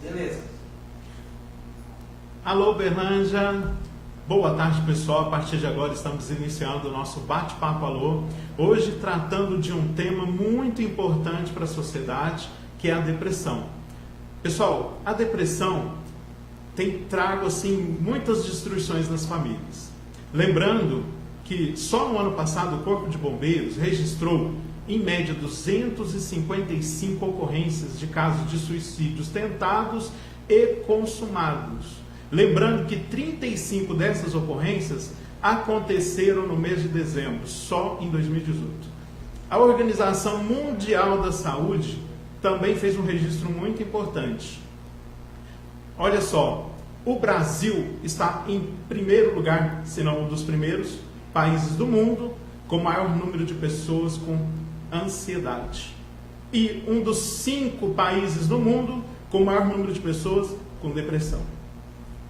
Beleza. Alô, Uberlândia. Boa tarde, pessoal. A partir de agora estamos iniciando o nosso Bate-Papo Alô. Hoje tratando de um tema muito importante para a sociedade, que é a depressão. Pessoal, a depressão tem trago assim muitas destruições nas famílias. Lembrando que só no ano passado o Corpo de Bombeiros registrou em média 255 ocorrências de casos de suicídios tentados e consumados. Lembrando que 35 dessas ocorrências aconteceram no mês de dezembro, só em 2018. A Organização Mundial da Saúde também fez um registro muito importante. Olha só, o Brasil está em primeiro lugar, se não um dos primeiros países do mundo, com o maior número de pessoas com ansiedade. E um dos 5 países do mundo com o maior número de pessoas com depressão.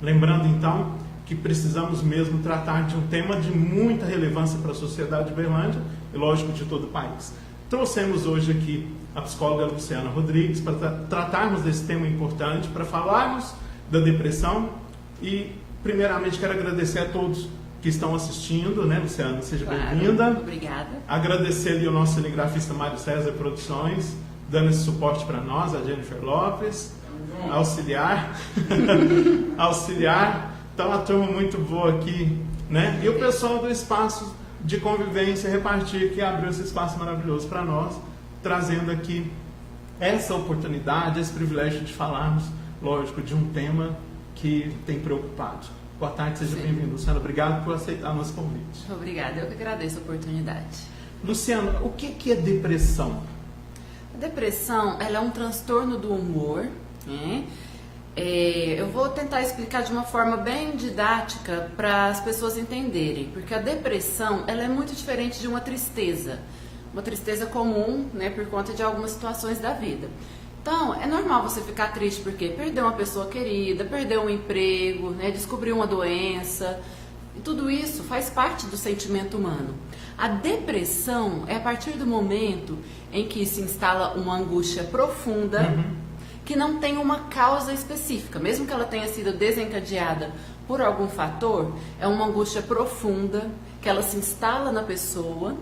Lembrando então que precisamos mesmo tratar de um tema de muita relevância para a sociedade de Uberlândia e lógico de todo o país. Trouxemos hoje aqui a psicóloga Luciana Rodrigues para tratarmos desse tema importante, para falarmos da depressão e primeiramente quero agradecer a todos que estão assistindo, né, Luciana? Seja bem-vinda. Obrigada. Agradecer ali ao nosso cinegrafista Mário César Produções, dando esse suporte para nós, a Jennifer Lopes, auxiliar. Então, uma turma muito boa aqui, né? E o pessoal do Espaço de Convivência Repartir, que abriu esse espaço maravilhoso para nós, trazendo aqui essa oportunidade, esse privilégio de falarmos, lógico, de um tema que tem preocupado. Boa tarde, seja bem-vindo, Luciana. Obrigado por aceitar o nosso convite. Obrigada, eu que agradeço a oportunidade. Luciana, o que é depressão? A depressão, ela é um transtorno do humor, né? Eu vou tentar explicar de uma forma bem didática para as pessoas entenderem, porque a depressão, ela é muito diferente de uma tristeza comum, né, por conta de algumas situações da vida. Então, é normal você ficar triste porque perdeu uma pessoa querida, perdeu um emprego, né, descobriu uma doença, e tudo isso faz parte do sentimento humano. A depressão é a partir do momento em que se instala uma angústia profunda, que não tem uma causa específica, mesmo que ela tenha sido desencadeada por algum fator, é uma angústia profunda, que ela se instala na pessoa,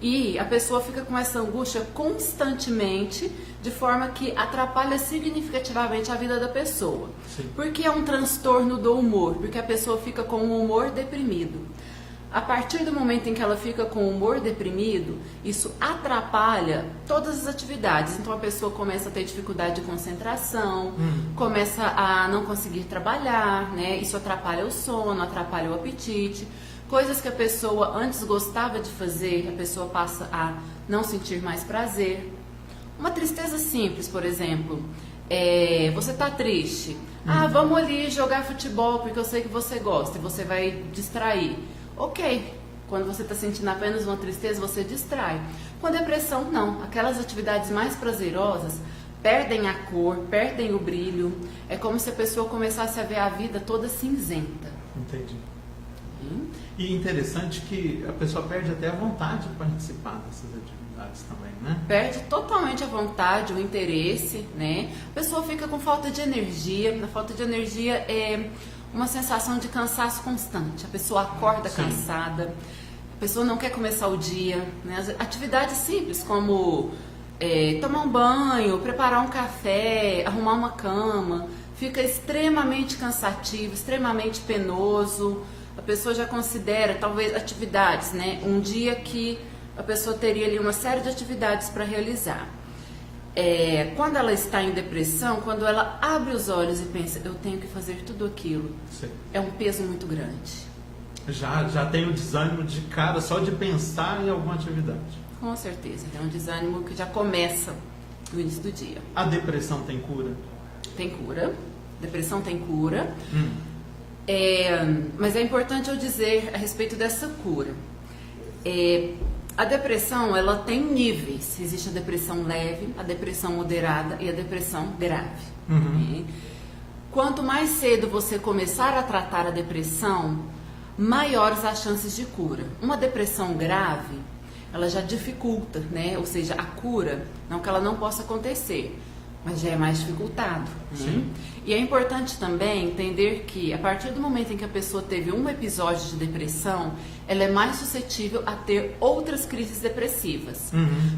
e a pessoa fica com essa angústia constantemente, de forma que atrapalha significativamente a vida da pessoa. Sim. Por que é um transtorno do humor? Porque a pessoa fica com o humor deprimido. A partir do momento em que ela fica com o humor deprimido, isso atrapalha todas as atividades. Então a pessoa começa a ter dificuldade de concentração, começa a não conseguir trabalhar, né? Isso atrapalha o sono, atrapalha o apetite. Coisas que a pessoa antes gostava de fazer, a pessoa passa a não sentir mais prazer. Uma tristeza simples, por exemplo, você está triste. Vamos ali jogar futebol porque eu sei que você gosta e você vai distrair. Ok, quando você está sentindo apenas uma tristeza, você distrai. Com a depressão, não. Aquelas atividades mais prazerosas perdem a cor, perdem o brilho. É como se a pessoa começasse a ver a vida toda cinzenta. Entendi. E interessante que a pessoa perde até a vontade de participar dessas atividades também, né? Perde totalmente a vontade, o interesse, né? A pessoa fica com falta de energia. A falta de energia é uma sensação de cansaço constante. A pessoa acorda cansada, a pessoa não quer começar o dia, né? As atividades simples como tomar um banho, preparar um café, arrumar uma cama, fica extremamente cansativo, extremamente penoso. A pessoa já considera, talvez, atividades, né? Um dia que a pessoa teria ali uma série de atividades para realizar. Quando ela está em depressão, quando ela abre os olhos e pensa, eu tenho que fazer tudo aquilo, Sim. É um peso muito grande. Já tem o desânimo de cara só de pensar em alguma atividade. Com certeza, é um desânimo que já começa no início do dia. A depressão tem cura? Tem cura, depressão tem cura. Mas é importante eu dizer a respeito dessa cura. A depressão, ela tem níveis. Existe a depressão leve, a depressão moderada e a depressão grave. Quanto mais cedo você começar a tratar a depressão, maiores as chances de cura. Uma depressão grave, ela já dificulta, né? Ou seja, a cura, não que ela não possa acontecer, mas já é mais dificultado. Sim. E é importante também entender que a partir do momento em que a pessoa teve um episódio de depressão, ela é mais suscetível a ter outras crises depressivas.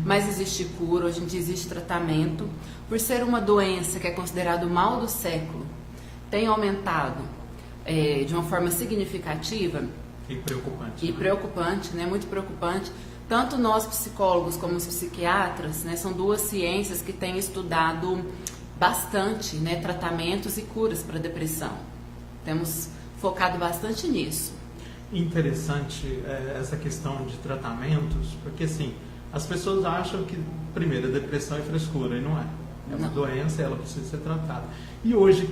Mas existe cura, hoje em dia existe tratamento. Por ser uma doença que é considerada o mal do século, tem aumentado de uma forma significativa. E preocupante. E preocupante, né? Muito preocupante. Tanto nós psicólogos como os psiquiatras, né, são duas ciências que têm estudado bastante, né, tratamentos e curas para depressão. Temos focado bastante nisso. Interessante essa questão de tratamentos, porque assim, as pessoas acham que, primeiro, a depressão é frescura, e não é. É uma doença e ela precisa ser tratada. E hoje,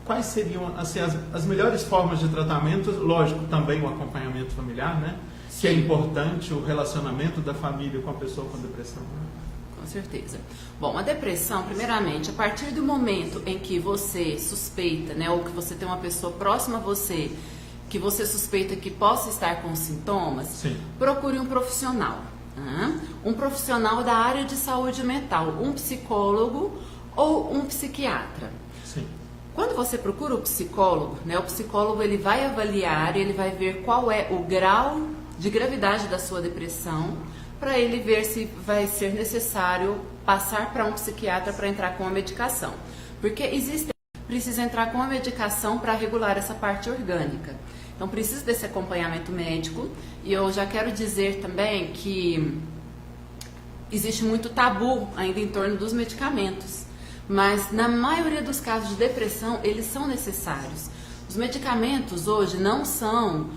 quais seriam assim, as melhores formas de tratamento? Lógico, também o acompanhamento familiar, né? Que é importante, o relacionamento da família com a pessoa com depressão. Né? Com certeza. Bom, a depressão, primeiramente, a partir do momento em que você suspeita, né, ou que você tem uma pessoa próxima a você, que você suspeita que possa estar com sintomas, Sim. Procure um profissional. Um profissional da área de saúde mental, um psicólogo ou um psiquiatra. Sim. Quando você procura o psicólogo, né, o psicólogo ele vai avaliar, ele vai ver qual é o grau de gravidade da sua depressão, para ele ver se vai ser necessário passar para um psiquiatra para entrar com a medicação. Porque precisa entrar com a medicação para regular essa parte orgânica. Então precisa desse acompanhamento médico. E eu já quero dizer também que existe muito tabu ainda em torno dos medicamentos. Mas na maioria dos casos de depressão, eles são necessários. Os medicamentos hoje não são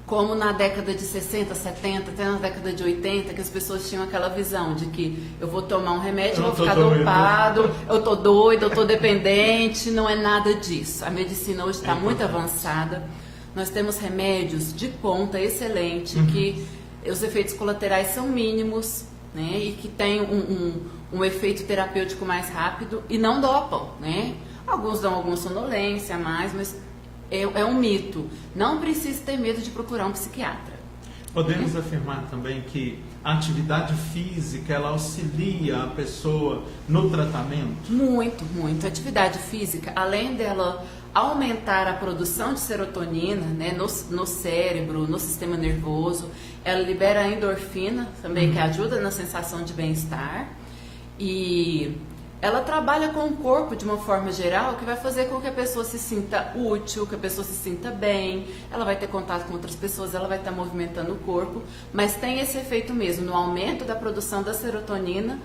como na década de 60, 70, até na década de 80, que as pessoas tinham aquela visão de que eu vou tomar um remédio, eu vou ficar dopado, eu tô doido, eu tô dependente. Não é nada disso. A medicina hoje está muito avançada. Nós temos remédios de ponta, excelente, que os efeitos colaterais são mínimos, né, e que tem um efeito terapêutico mais rápido e não dopam, né? Alguns dão alguma sonolência a mais, mas é um mito. Não precisa ter medo de procurar um psiquiatra. Podemos afirmar também que a atividade física, ela auxilia a pessoa no tratamento? Muito, muito. A atividade física, além dela aumentar a produção de serotonina, né, no cérebro, no sistema nervoso, ela libera a endorfina também, que ajuda na sensação de bem-estar. E ela trabalha com o corpo de uma forma geral que vai fazer com que a pessoa se sinta útil, que a pessoa se sinta bem, ela vai ter contato com outras pessoas, ela vai estar movimentando o corpo, mas tem esse efeito mesmo, no aumento da produção da serotonina,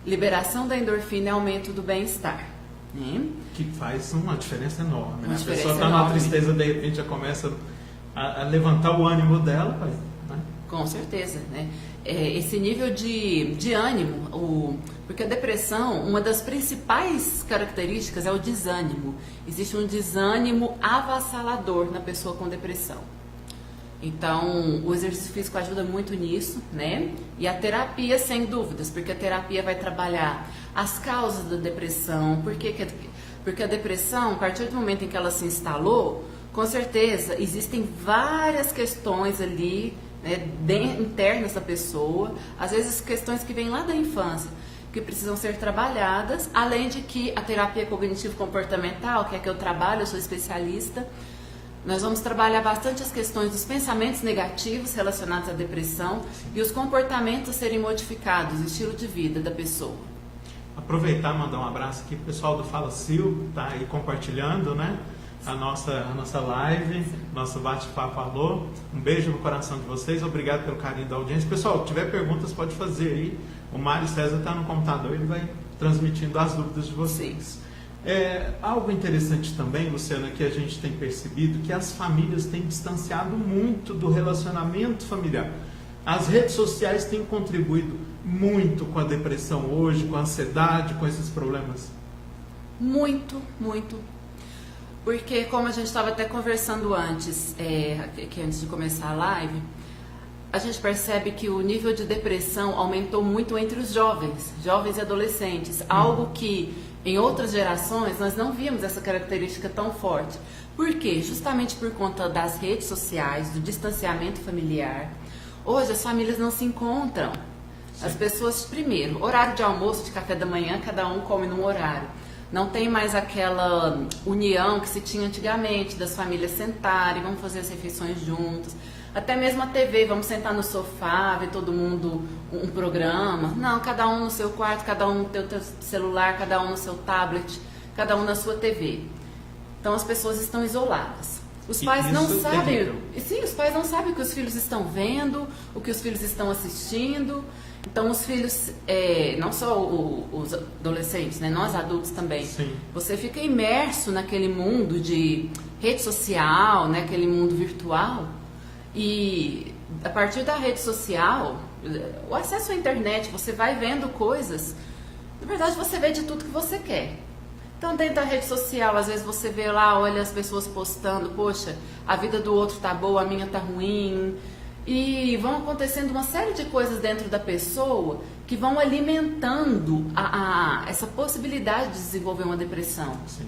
liberação da endorfina e aumento do bem-estar. Que faz uma diferença enorme. Uma A diferença pessoa está enorme. na tristeza, de repente já começa a levantar o ânimo dela. Né? Com certeza, né? Esse nível de ânimo, porque a depressão, uma das principais características é o desânimo. Existe um desânimo avassalador na pessoa com depressão. Então, o exercício físico ajuda muito nisso, né? E a terapia, sem dúvidas, porque a terapia vai trabalhar as causas da depressão. Porque a depressão, a partir do momento em que ela se instalou, com certeza existem várias questões ali, né, internas da pessoa, às vezes questões que vêm lá da infância, que precisam ser trabalhadas, além de que a terapia cognitivo-comportamental, que é que eu trabalho, eu sou especialista, nós vamos trabalhar bastante as questões dos pensamentos negativos relacionados à depressão e os comportamentos serem modificados, o estilo de vida da pessoa. Aproveitar e mandar um abraço aqui pro pessoal do Fala Sil, tá aí compartilhando, né? A nossa live, nosso bate-papo alô. Um beijo no coração de vocês, obrigado pelo carinho da audiência. Pessoal, se tiver perguntas, pode fazer aí. O Mário César está no computador, ele vai transmitindo as dúvidas de vocês. Algo interessante também, Luciana, que a gente tem percebido, que as famílias têm distanciado muito do relacionamento familiar. As redes sociais têm contribuído muito com a depressão hoje, com a ansiedade, com esses problemas. Muito, muito. Porque, como a gente estava até conversando antes, antes de começar a live, a gente percebe que o nível de depressão aumentou muito entre os jovens e adolescentes. Algo que, em outras gerações, nós não víamos essa característica tão forte. Por quê? Justamente por conta das redes sociais, do distanciamento familiar. Hoje, as famílias não se encontram. Sim. As pessoas, primeiro, horário de almoço, de café da manhã, cada um come num horário. Não tem mais aquela união que se tinha antigamente, das famílias sentarem, vamos fazer as refeições juntas. Até mesmo a TV, vamos sentar no sofá, ver todo mundo um programa. Não, cada um no seu quarto, cada um no teu celular, cada um no seu tablet, cada um na sua TV. Então as pessoas estão isoladas. Os pais não sabem. Sim, os pais não sabem o que os filhos estão vendo, o que os filhos estão assistindo. Então os filhos, não só os adolescentes, né, nós adultos também. Sim. Você fica imerso naquele mundo de rede social, né, aquele mundo virtual. E a partir da rede social, o acesso à internet, você vai vendo coisas. Na verdade, você vê de tudo que você quer. Então, dentro da rede social, às vezes você vê lá, olha as pessoas postando, poxa, a vida do outro tá boa, a minha tá ruim. E vão acontecendo uma série de coisas dentro da pessoa que vão alimentando essa possibilidade de desenvolver uma depressão. Sim.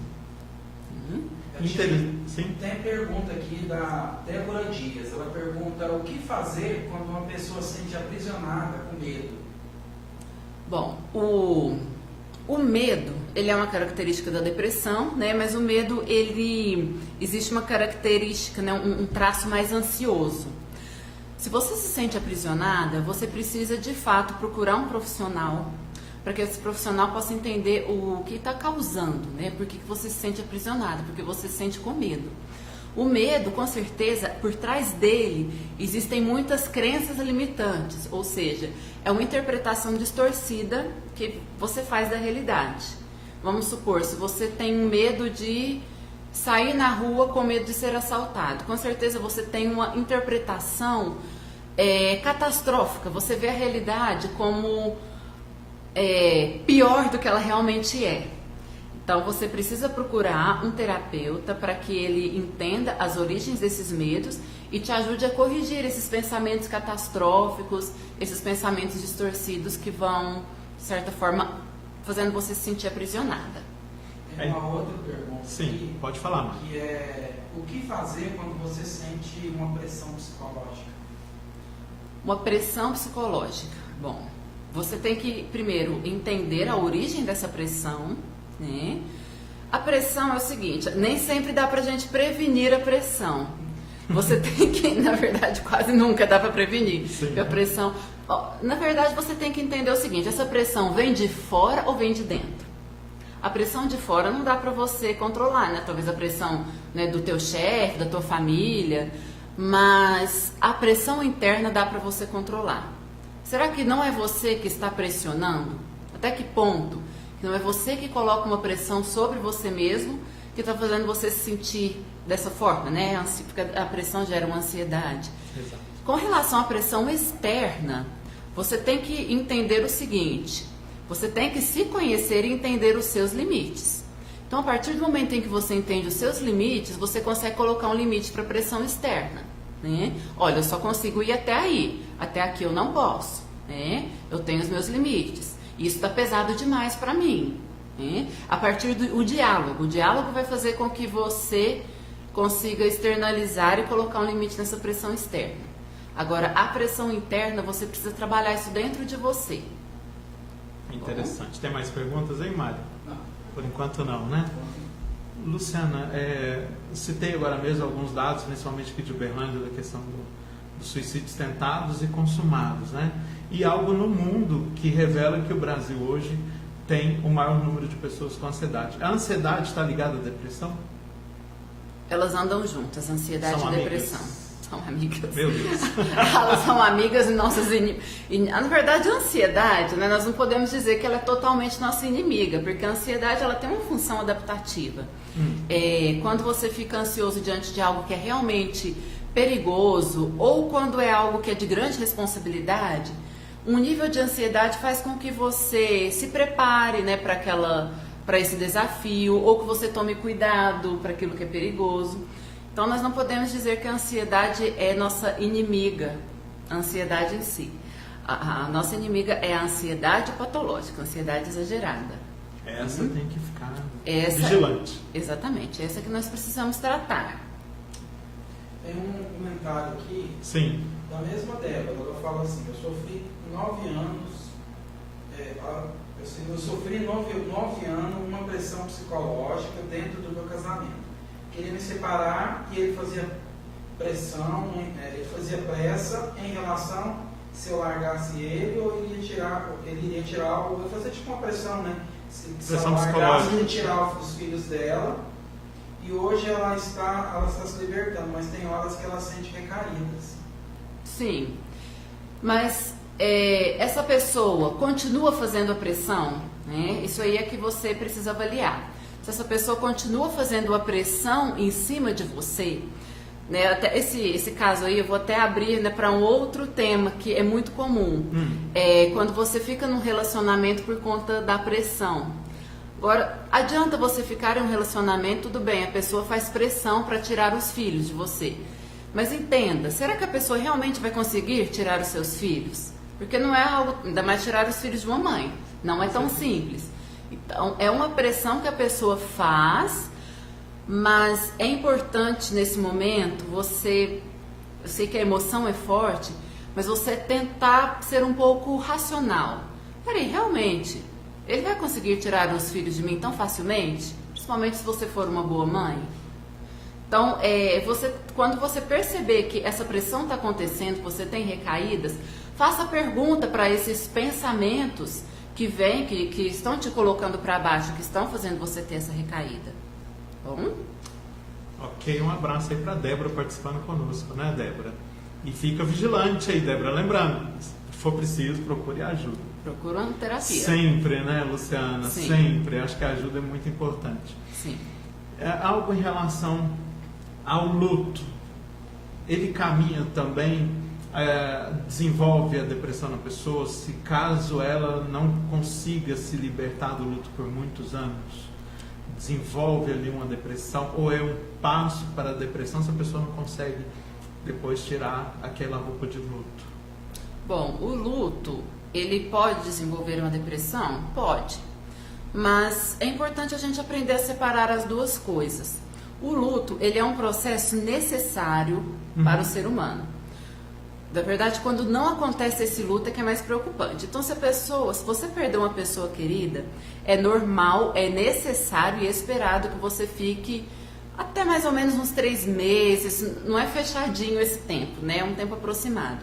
Sim. Tem pergunta aqui da Débora Dias. Ela pergunta o que fazer quando uma pessoa se sente aprisionada com medo. Bom, o medo, ele é uma característica da depressão, né? Mas o medo, existe uma característica, né? Um traço mais ansioso. Se você se sente aprisionada, você precisa de fato procurar um profissional para que esse profissional possa entender o que está causando, né? Por que você se sente aprisionada, porque você se sente com medo. O medo, com certeza, por trás dele existem muitas crenças limitantes, ou seja, é uma interpretação distorcida que você faz da realidade. Vamos supor, se você tem medo de sair na rua com medo de ser assaltado, com certeza você tem uma interpretação catastrófica, você vê a realidade como pior do que ela realmente é. Então você precisa procurar um terapeuta para que ele entenda as origens desses medos e te ajude a corrigir esses pensamentos catastróficos, esses pensamentos distorcidos que vão, de certa forma, fazendo você se sentir aprisionada. Tem uma outra pergunta. Sim, aqui, pode falar, Marcos. Que é o que fazer quando você sente uma pressão psicológica? Uma pressão psicológica. Bom, você tem que, primeiro, entender a origem dessa pressão, né? A pressão é o seguinte, nem sempre dá pra gente prevenir a pressão. Você tem que, na verdade, quase nunca dá pra prevenir. Sim. A pressão, na verdade, você tem que entender o seguinte, essa pressão vem de fora ou vem de dentro? A pressão de fora não dá pra você controlar, né? Talvez a pressão, né, do teu chefe, da tua família, mas a pressão interna dá pra você controlar. Será que não é você que está pressionando? Até que ponto? Que não é você que coloca uma pressão sobre você mesmo que está fazendo você se sentir dessa forma, né? Porque a pressão gera uma ansiedade. Exato. Com relação à pressão externa, você tem que entender o seguinte, você tem que se conhecer e entender os seus limites. Então, a partir do momento em que você entende os seus limites, você consegue colocar um limite para a pressão externa, né? Olha, eu só consigo ir até aí, até aqui eu não posso, né? Eu tenho os meus limites. Isso está pesado demais para mim, né? A partir do diálogo. O diálogo vai fazer com que você consiga externalizar e colocar um limite nessa pressão externa. Agora, a pressão interna, você precisa trabalhar isso dentro de você. Interessante. Tem mais perguntas aí, Mário? Não. Por enquanto não, né? Luciana, citei agora mesmo alguns dados, principalmente aqui de Uberlândia, da questão dos suicídios tentados e consumados, né? E algo no mundo que revela que o Brasil hoje tem o maior número de pessoas com ansiedade. A ansiedade está ligada à depressão? Elas andam juntas, ansiedade São e amigas? depressão. São amigas. Meu Deus. Elas são amigas e nossas inimigas. Na verdade, a ansiedade, né, nós não podemos dizer que ela é totalmente nossa inimiga, porque a ansiedade ela tem uma função adaptativa. Quando você fica ansioso diante de algo que é realmente perigoso, ou quando é algo que é de grande responsabilidade, um nível de ansiedade faz com que você se prepare, né, para esse desafio, ou que você tome cuidado para aquilo que é perigoso. Então nós não podemos dizer que a ansiedade é nossa inimiga, a ansiedade em si. A nossa inimiga é a ansiedade patológica, a ansiedade exagerada. Essa tem que ficar Essa, vigilante. Exatamente, essa que nós precisamos tratar. Tem um comentário aqui. Sim. Da mesma Débora, ela fala assim: eu sofri 9 anos, eu sofri 9 anos uma pressão psicológica dentro do meu casamento. Queria me separar e ele fazia pressão, ele fazia pressa em relação se eu largasse ele ou ele iria tirar, ou fazer tipo uma pressão, né? Se ela largasse, ele ia tirar os filhos dela. E hoje ela está se libertando, mas tem horas que ela sente recaídas. Sim, mas essa pessoa continua fazendo a pressão, né? Isso aí é que você precisa avaliar. Se essa pessoa continua fazendo a pressão em cima de você, né? Até esse caso aí eu vou até abrir, né, para um outro tema que é muito comum. Quando você fica num relacionamento por conta da pressão. Agora, adianta você ficar em um relacionamento, tudo bem, a pessoa faz pressão para tirar os filhos de você. Mas entenda, será que a pessoa realmente vai conseguir tirar os seus filhos? Porque não é algo, ainda mais tirar os filhos de uma mãe, não é tão simples. Então, é uma pressão que a pessoa faz, mas é importante nesse momento você, eu sei que a emoção é forte, mas você tentar ser um pouco racional. Peraí, realmente, ele vai conseguir tirar os filhos de mim tão facilmente? Principalmente se você for uma boa mãe? Então, quando você perceber que essa pressão está acontecendo, que você tem recaídas, faça pergunta para esses pensamentos que vêm, que estão te colocando para baixo, que estão fazendo você ter essa recaída. Bom? Ok, um abraço aí para Débora participando conosco, né, Débora? E fica vigilante aí, Débora. Lembrando, se for preciso, procure ajuda. Procura uma terapia. Sempre, né, Luciana? Sim. Sempre. Acho que a ajuda é muito importante. Sim. Algo em relação ao luto. Ele caminha também, desenvolve a depressão na pessoa, se caso ela não consiga se libertar do luto por muitos anos. Desenvolve ali uma depressão, ou é um passo para a depressão se a pessoa não consegue depois tirar aquela roupa de luto? Bom, o luto, ele pode desenvolver uma depressão? Pode. Mas é importante a gente aprender a separar as duas coisas. O luto, ele é um processo necessário para o ser humano. Na verdade, quando não acontece esse luto é que é mais preocupante. Então, se você perder uma pessoa querida, é normal, é necessário e esperado que você fique até mais ou menos uns 3 meses, não é fechadinho esse tempo, né? É um tempo aproximado.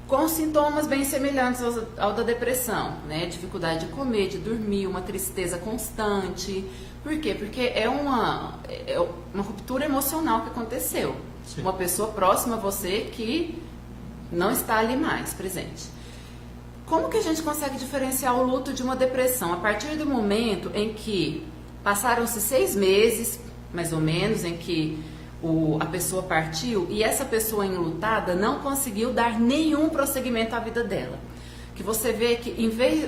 Com sintomas bem semelhantes ao da depressão, né? Dificuldade de comer, de dormir, uma tristeza constante. Por quê? Porque é uma ruptura emocional que aconteceu. Sim. Uma pessoa próxima a você que não está ali mais presente. Como que a gente consegue diferenciar o luto de uma depressão? A partir do momento em que passaram-se 6 meses, mais ou menos, em que a pessoa partiu e essa pessoa enlutada não conseguiu dar nenhum prosseguimento à vida dela. Que você vê que,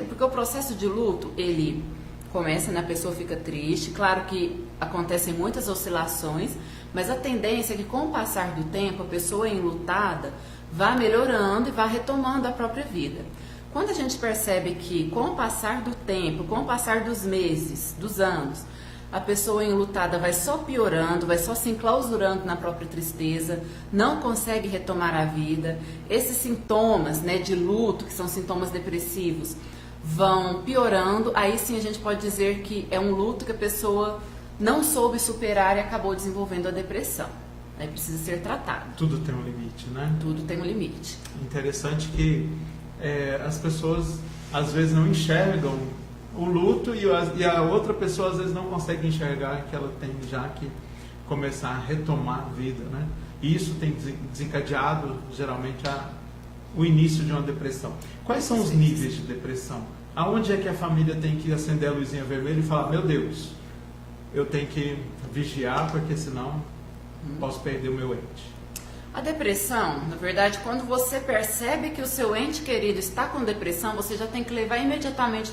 porque o processo de luto, ele começa, né, a pessoa fica triste, claro que acontecem muitas oscilações, mas a tendência é que com o passar do tempo, a pessoa enlutada vá melhorando e vá retomando a própria vida. Quando a gente percebe que com o passar do tempo, com o passar dos meses, dos anos, a pessoa enlutada vai só piorando, vai só se enclausurando na própria tristeza, não consegue retomar a vida, esses sintomas, né, de luto, que são sintomas depressivos, vão piorando, aí sim a gente pode dizer que é um luto que a pessoa não soube superar e acabou desenvolvendo a depressão. Aí precisa ser tratado. Tudo tem um limite, né? Tudo tem um limite. Interessante que as pessoas às vezes não enxergam o luto e a outra pessoa às vezes não consegue enxergar que ela tem já que começar a retomar a vida, né? E isso tem desencadeado geralmente o início de uma depressão. Quais são os níveis de depressão? Aonde é que a família tem que acender a luzinha vermelha e falar, meu Deus, eu tenho que vigiar porque senão posso perder o meu ente? A depressão, na verdade, quando você percebe que o seu ente querido está com depressão, você já tem que levar imediatamente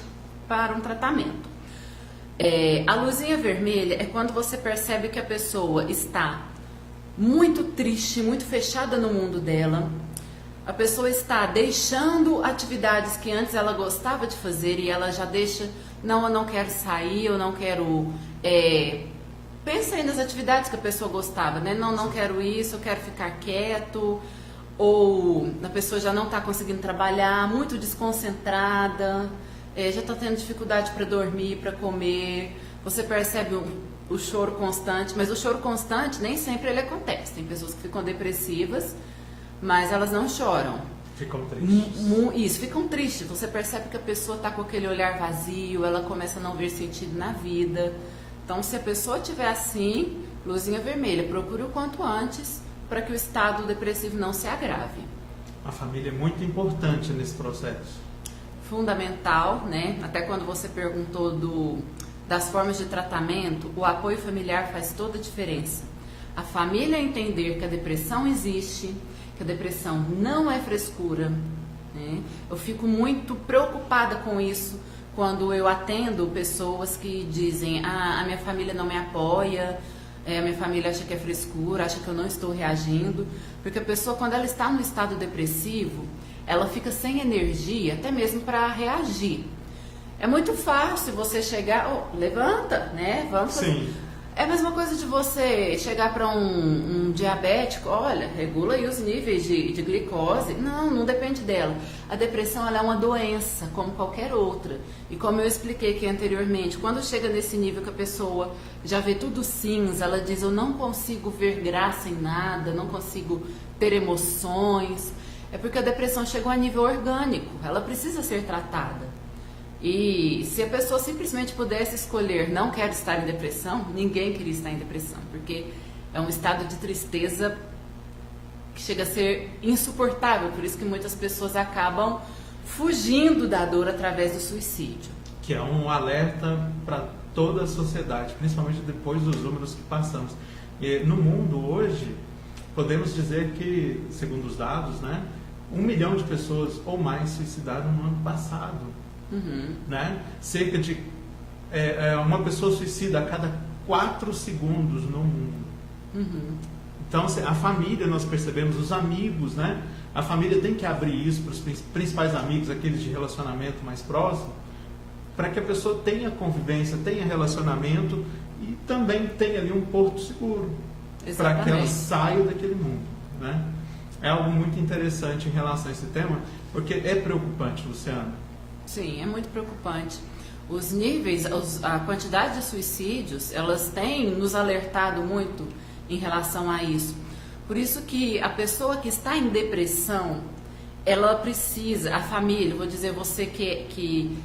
para um tratamento. A luzinha vermelha é quando você percebe que a pessoa está muito triste, muito fechada no mundo dela. A pessoa está deixando atividades que antes ela gostava de fazer e ela já deixa, não, eu não quero sair, eu não quero pensa aí nas atividades que a pessoa gostava, né? Não quero isso, eu quero ficar quieto, ou a pessoa já não está conseguindo trabalhar, muito desconcentrada, já está tendo dificuldade para dormir, para comer, você percebe o choro constante, mas o choro constante nem sempre ele acontece. Tem pessoas que ficam depressivas, mas elas não choram. Ficam tristes. Isso, ficam tristes. Você percebe que a pessoa está com aquele olhar vazio, ela começa a não ver sentido na vida. Então, se a pessoa estiver assim, luzinha vermelha, procure o quanto antes para que o estado depressivo não se agrave. A família é muito importante nesse processo. Fundamental, né? Até quando você perguntou das formas de tratamento, o apoio familiar faz toda a diferença. A família entender que a depressão existe, que a depressão não é frescura, né? Eu fico muito preocupada com isso quando eu atendo pessoas que dizem: a minha família não me apoia, a minha família acha que é frescura, acha que eu não estou reagindo, porque a pessoa, quando ela está no estado depressivo, ela fica sem energia até mesmo para reagir. É muito fácil você chegar, levanta, né? Vamos fazer. Sim. É a mesma coisa de você chegar para um diabético, olha, regula aí os níveis de glicose. Não depende dela. A depressão ela é uma doença, como qualquer outra. E como eu expliquei aqui anteriormente, quando chega nesse nível que a pessoa já vê tudo cinza, ela diz: eu não consigo ver graça em nada, não consigo ter emoções. É porque a depressão chegou a nível orgânico, ela precisa ser tratada. E se a pessoa simplesmente pudesse escolher não quero estar em depressão, ninguém queria estar em depressão, porque é um estado de tristeza que chega a ser insuportável, por isso que muitas pessoas acabam fugindo da dor através do suicídio. Que é um alerta para toda a sociedade, principalmente depois dos números que passamos. E no mundo hoje, podemos dizer que, segundo os dados, né, 1 milhão de pessoas ou mais suicidaram no ano passado. Uhum. Né? Cerca de uma pessoa suicida a cada 4 segundos no mundo. Uhum. Então, a família, nós percebemos, os amigos, né? A família tem que abrir isso para os principais amigos, aqueles de relacionamento mais próximo, para que a pessoa tenha convivência, tenha relacionamento e também tenha ali um porto seguro, para que ela saia daquele mundo, né? É algo muito interessante em relação a esse tema, porque é preocupante, Luciana. Sim, é muito preocupante. Os níveis, a quantidade de suicídios, elas têm nos alertado muito em relação a isso. Por isso que a pessoa que está em depressão, ela precisa, a família, vou dizer, você que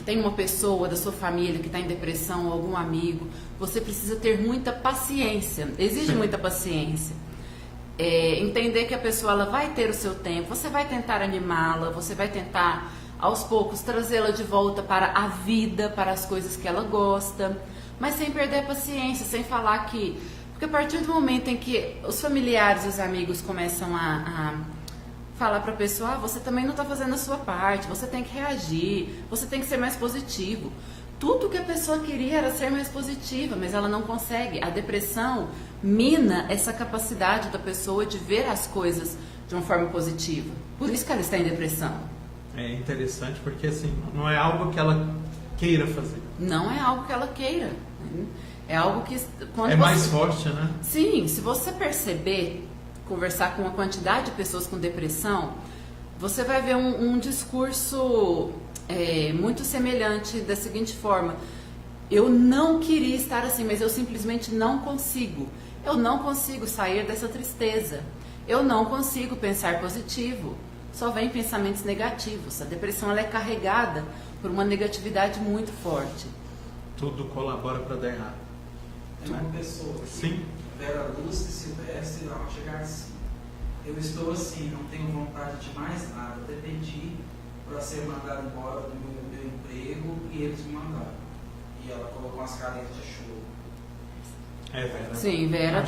tem uma pessoa da sua família que está em depressão, algum amigo, você precisa ter muita paciência, exige muita paciência. Entender que a pessoa ela vai ter o seu tempo, você vai tentar animá-la, você vai tentar aos poucos trazê-la de volta para a vida, para as coisas que ela gosta, mas sem perder a paciência, sem falar que... Porque a partir do momento em que os familiares e os amigos começam a falar para a pessoa: você também não está fazendo a sua parte, você tem que reagir, você tem que ser mais positivo. Tudo que a pessoa queria era ser mais positiva, mas ela não consegue. A depressão mina essa capacidade da pessoa de ver as coisas de uma forma positiva. Por isso que ela está em depressão. É interessante porque assim, não é algo que ela queira fazer. Não é algo que ela queira. É algo que... mais forte, né? Sim, se você perceber, conversar com uma quantidade de pessoas com depressão, você vai ver um discurso muito semelhante da seguinte forma: eu não queria estar assim, mas eu simplesmente não consigo. Eu não consigo sair dessa tristeza. Eu não consigo pensar positivo. Só vem pensamentos negativos. A depressão ela é carregada por uma negatividade muito forte. Tudo colabora para dar errado. Tem uma pessoa aqui, Sim. Vera Lúcia Silvestre, lá vai chegar assim: eu estou assim, não tenho vontade de mais nada, até pedi para ser mandado embora do meu emprego e eles me mandaram. E ela colocou umas caretas de choro. Vera. Sim, Vera,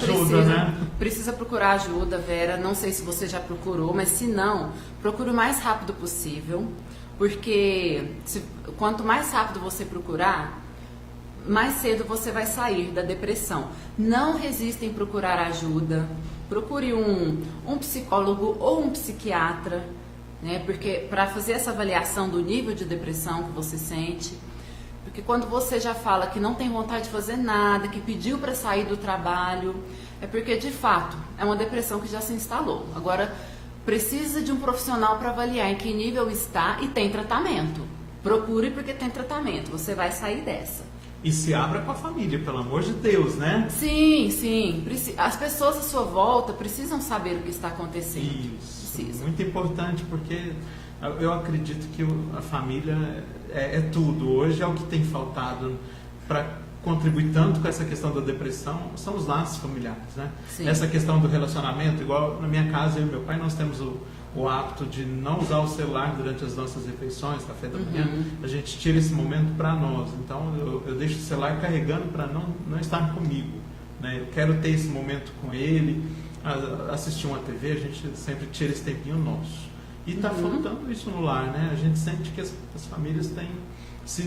precisa procurar ajuda, Vera. Não sei se você já procurou, mas se não, procure o mais rápido possível, porque quanto mais rápido você procurar, mais cedo você vai sair da depressão. Não resista em procurar ajuda. Procure um psicólogo ou um psiquiatra, né? Porque para fazer essa avaliação do nível de depressão que você sente. Porque quando você já fala que não tem vontade de fazer nada, que pediu para sair do trabalho, é porque de fato é uma depressão que já se instalou. Agora, precisa de um profissional para avaliar em que nível está e tem tratamento. Procure porque tem tratamento, você vai sair dessa. E se abra com a família, pelo amor de Deus, né? Sim, sim. As pessoas à sua volta precisam saber o que está acontecendo. Isso, Precisa. muito importante, porque eu acredito que a família é tudo. Hoje é o que tem faltado para contribuir tanto com essa questão da depressão, são os laços familiares, né? Sim. Essa questão do relacionamento, igual na minha casa, eu e meu pai, nós temos o hábito de não usar o celular durante as nossas refeições, café da manhã. A gente tira esse momento para nós. Então eu deixo o celular carregando para não estar comigo, né? Eu quero ter esse momento com ele, assistir uma TV, a gente sempre tira esse tempinho nosso. E está faltando isso no lar, né? A gente sente que as famílias têm se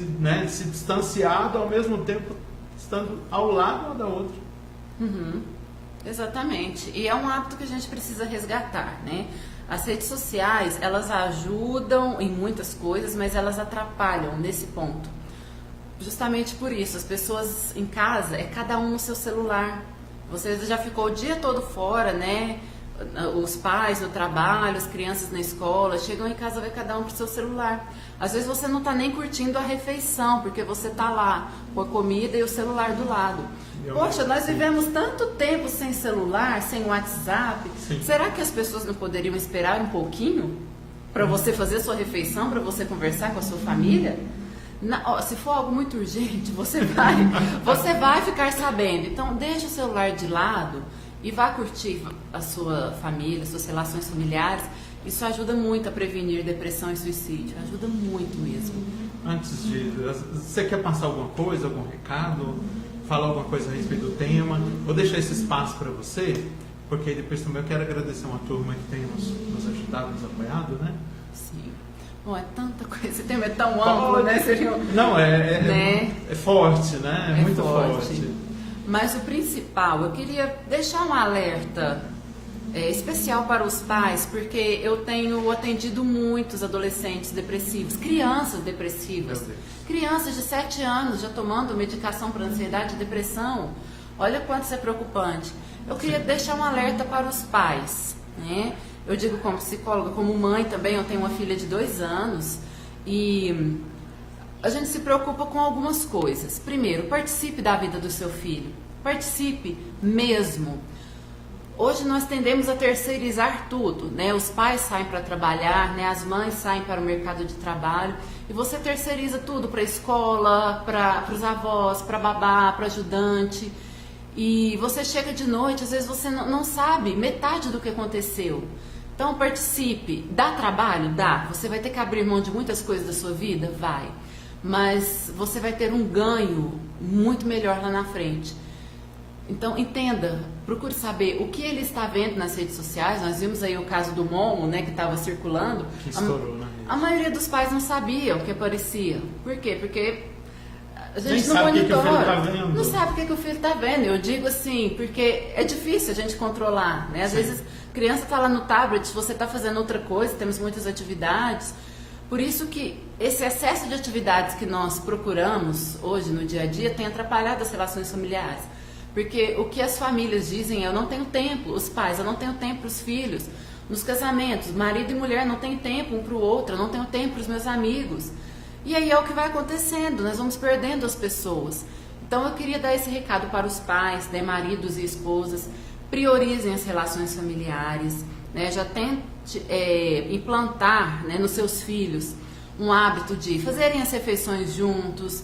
distanciado, ao mesmo tempo estando ao lado uma da outra. Exatamente. E é um hábito que a gente precisa resgatar, né? As redes sociais, elas ajudam em muitas coisas, mas elas atrapalham nesse ponto. Justamente por isso, as pessoas em casa, é cada um no seu celular. Você já ficou o dia todo fora, né? Os pais no trabalho, as crianças na escola, chegam em casa, vai cada um pro seu celular. Às vezes você não está nem curtindo a refeição, porque você está lá com a comida e o celular do lado. Poxa, nós vivemos tanto tempo sem celular, sem WhatsApp. Sim. Será que as pessoas não poderiam esperar um pouquinho para você fazer a sua refeição, para você conversar com a sua família? Se for algo muito urgente, você vai ficar sabendo. Então, deixe o celular de lado e vá curtir a sua família, suas relações familiares. Isso ajuda muito a prevenir depressão e suicídio. Ajuda muito mesmo. Antes de... Você quer passar alguma coisa, algum recado? Falar alguma coisa a respeito do tema? Vou deixar esse espaço para você, porque depois também eu quero agradecer uma turma que tem nos ajudado, nos apoiado, né? Sim. Bom, é tanta coisa. Esse tema é tão amplo, né? Não, né? É forte, né? É muito forte. Mas o principal, eu queria deixar um alerta especial para os pais, porque eu tenho atendido muitos adolescentes depressivos, crianças depressivas, crianças de 7 anos já tomando medicação para ansiedade e depressão. Olha quanto isso é preocupante. Eu queria deixar um alerta para os pais, né? Eu digo como psicóloga, como mãe também, eu tenho uma filha de 2 anos e a gente se preocupa com algumas coisas. Primeiro, participe da vida do seu filho. Participe mesmo. Hoje nós tendemos a terceirizar tudo, né? Os pais saem para trabalhar, né? As mães saem para o mercado de trabalho e você terceiriza tudo para a escola, para os avós, para babá, para ajudante. E você chega de noite, às vezes você não sabe metade do que aconteceu. Então participe. Dá trabalho? Dá. Você vai ter que abrir mão de muitas coisas da sua vida? Vai. Mas você vai ter um ganho muito melhor lá na frente. Então entenda, procure saber o que ele está vendo nas redes sociais. Nós vimos aí o caso do Momo, né, que estava circulando. Que estourou na rede. A maioria dos pais não sabia o que aparecia. Por quê? Porque a gente Nem não sabe monitora. o que o filho tá vendo. Não sabe o que o filho está vendo. Eu digo assim, porque é difícil a gente controlar, né? Às Sim. vezes a criança está lá no tablet, você está fazendo outra coisa, temos muitas atividades. Por isso que esse excesso de atividades que nós procuramos hoje no dia a dia tem atrapalhado as relações familiares. Porque o que as famílias dizem é: eu não tenho tempo, os pais, eu não tenho tempo para os filhos. Nos casamentos, marido e mulher não têm tempo um para o outro, eu não tenho tempo para os meus amigos. E aí é o que vai acontecendo, nós vamos perdendo as pessoas. Então eu queria dar esse recado para os pais, né, maridos e esposas: priorizem as relações familiares, né, já tente implantar, né, nos seus filhos um hábito de fazerem as refeições juntos,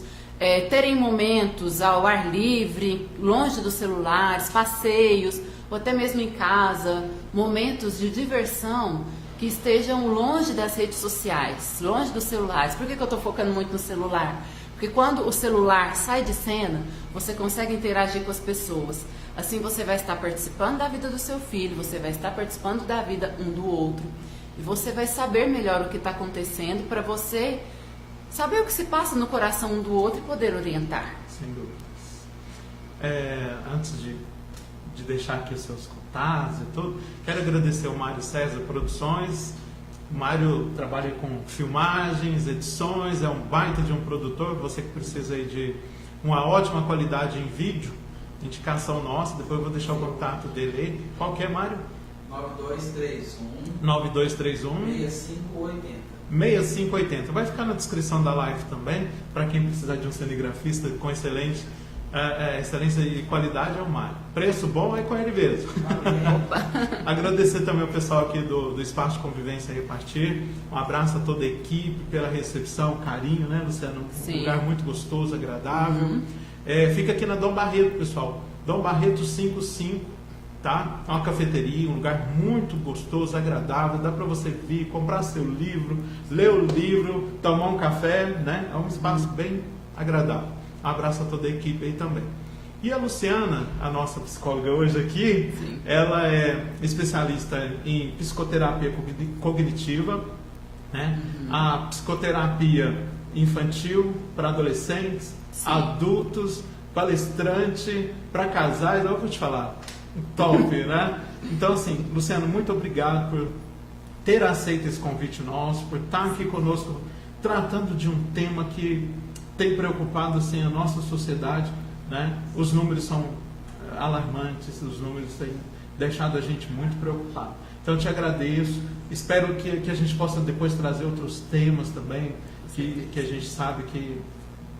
terem momentos ao ar livre, longe dos celulares, passeios, ou até mesmo em casa, momentos de diversão que estejam longe das redes sociais, longe dos celulares. Por que eu estou focando muito no celular? Porque quando o celular sai de cena, você consegue interagir com as pessoas. Assim você vai estar participando da vida do seu filho, você vai estar participando da vida um do outro. E você vai saber melhor o que está acontecendo para você saber o que se passa no coração um do outro e poder orientar. Sem dúvidas. Antes de deixar aqui os seus contatos e tudo, quero agradecer ao Mário César Produções, O Mário trabalha com filmagens, edições, é um baita de um produtor. Você que precisa aí de uma ótima qualidade em vídeo, indicação nossa, depois eu vou deixar o contato dele aí. Qual que é, Mário? 9231 6580. Vai ficar na descrição da live também, para quem precisar de um cinegrafista com excelência e qualidade, é o Mário. Preço bom é com ele mesmo. Agradecer também ao pessoal aqui do Espaço de Convivência Repartir. Um abraço a toda a equipe pela recepção, carinho, né, Luciano? Sim. Um lugar muito gostoso, agradável. Fica aqui na Dom Barreto, pessoal. Dom Barreto 55, tá? É uma cafeteria, um lugar muito gostoso, agradável. Dá para você vir, comprar seu livro, ler o livro, tomar um café, né? É um espaço bem agradável. Um abraço a toda a equipe aí também. E a Luciana, a nossa psicóloga hoje aqui, sim, ela é especialista em psicoterapia cognitiva, né? A psicoterapia infantil para adolescentes, sim, adultos, palestrante para casais. Eu vou te falar, top, né? Então, assim, Luciano, muito obrigado por ter aceito esse convite nosso, por estar aqui conosco tratando de um tema que tem preocupado assim, a nossa sociedade, né? Os números são alarmantes, os números têm deixado a gente muito preocupado. Então eu te agradeço, espero que a gente possa depois trazer outros temas também, que a gente sabe que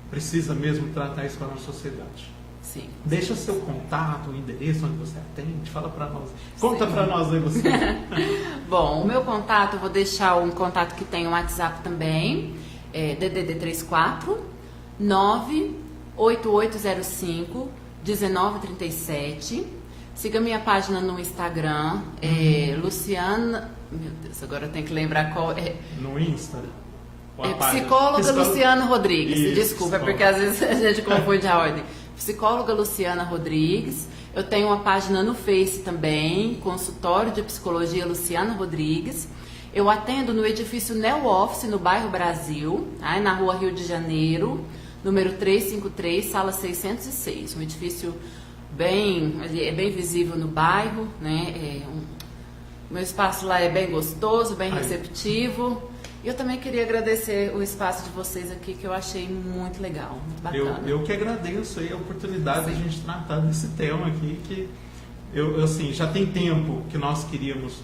precisa mesmo tratar isso para a nossa sociedade. sim. Deixa seu contato, o endereço onde você atende, fala para nós. Conta Sim. para nós aí você. Bom, o meu contato, eu vou deixar um contato que tem o WhatsApp também, DDD 34 98805 1937. Siga minha página no Instagram, Luciana. Meu Deus, agora eu tenho que lembrar qual é. No Insta? Ou a página? Psicóloga Luciana Rodrigues. Isso, Desculpa, psicóloga. porque às vezes a gente confunde a ordem. Psicóloga Luciana Rodrigues. Eu tenho uma página no Face também, Consultório de Psicologia Luciana Rodrigues. Eu atendo no edifício Neo Office, no bairro Brasil, na rua Rio de Janeiro, número 353, sala 606. Um edifício bem visível no bairro, né? O meu espaço lá é bem gostoso, bem receptivo. E eu também queria agradecer o espaço de vocês aqui, que eu achei muito legal, muito bacana. Eu que agradeço aí a oportunidade de a gente tratar desse tema aqui, que eu assim, já tem tempo que nós queríamos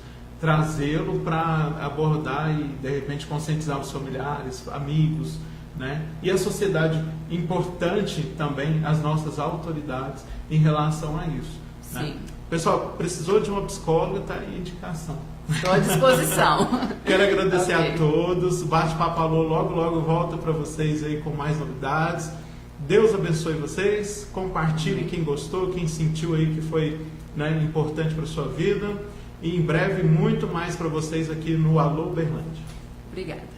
trazê-lo para abordar e de repente conscientizar os familiares, amigos, né? E a sociedade, importante também as nossas autoridades em relação a isso. Sim. Né? Pessoal, precisou de uma psicóloga, tá aí a indicação. Estou à disposição. Quero agradecer Ok. a todos. O Bate-Papo Alô logo volta para vocês aí com mais novidades. Deus abençoe vocês. Compartilhe quem gostou, quem sentiu aí que foi, né, importante para sua vida. E em breve muito mais para vocês aqui no Alô Uberlândia. Obrigada.